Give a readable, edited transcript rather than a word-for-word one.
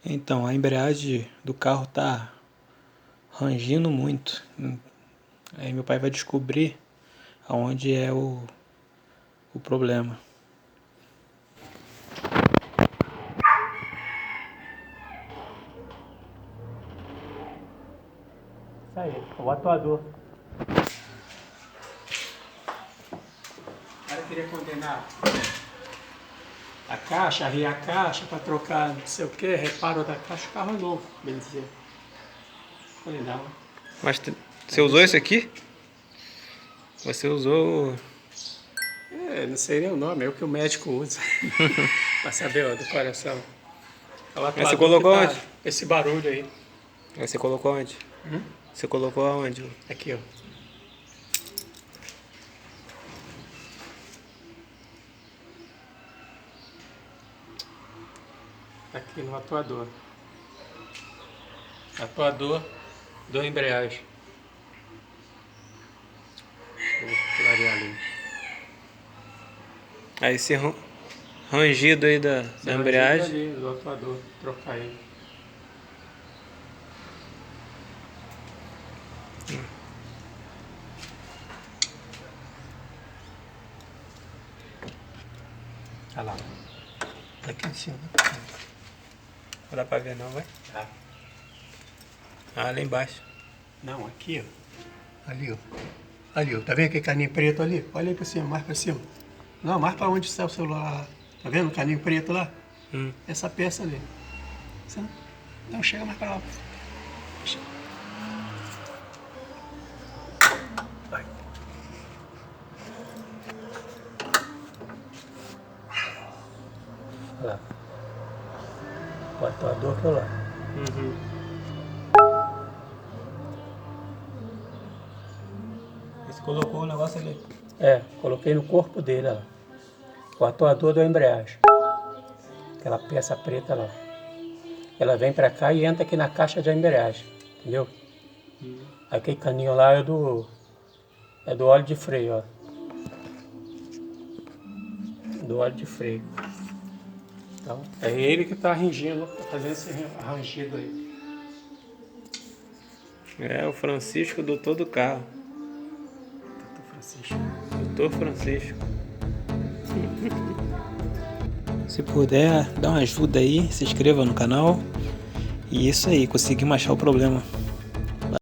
Então, a embreagem do carro tá rangindo muito. Aí meu pai vai descobrir aonde é o problema. Isso aí, o atuador. O cara queria condenar a caixa, arria a caixa para trocar não sei o que, reparo da caixa, o carro é novo, bem dizer. Falei, não. Mas você usou esse aqui? Você usou... Não sei nem o nome, é o que o médico usa. Pra saber, ó, do coração. Mas você colocou onde? Esse barulho aí. Aí você colocou onde? Você colocou aonde? Aqui, ó. Aqui no atuador. Atuador do embreagem. Vou clarear ali. Aí esse rangido aí da embreagem. Ali, do atuador, trocar ele. Olha lá. Aqui em cima. Não dá pra ver não, vai? Tá. Ah, lá embaixo. Não, aqui, ó. Ali, ó. Ali, ó. Tá vendo aquele caninho preto ali? Olha aí pra cima, mais pra cima. Não, mais pra onde está o celular lá. Tá vendo o caninho preto lá? Essa peça ali. Não, chega mais pra lá. Vai. Olha lá. O atuador que é lá. Você colocou o negócio ali. Coloquei no corpo dele, ó. O atuador da embreagem. Aquela peça preta lá. Ela vem pra cá e entra aqui na caixa de embreagem. Entendeu? Aquele caninho lá é do óleo de freio, ó. Do óleo de freio. Então, é ele que tá rangindo, fazendo esse rangido aí. É, o Francisco, doutor do carro. Doutor Francisco. Doutor Francisco. Se puder, dá uma ajuda aí, se inscreva no canal. E isso aí, conseguimos achar o problema.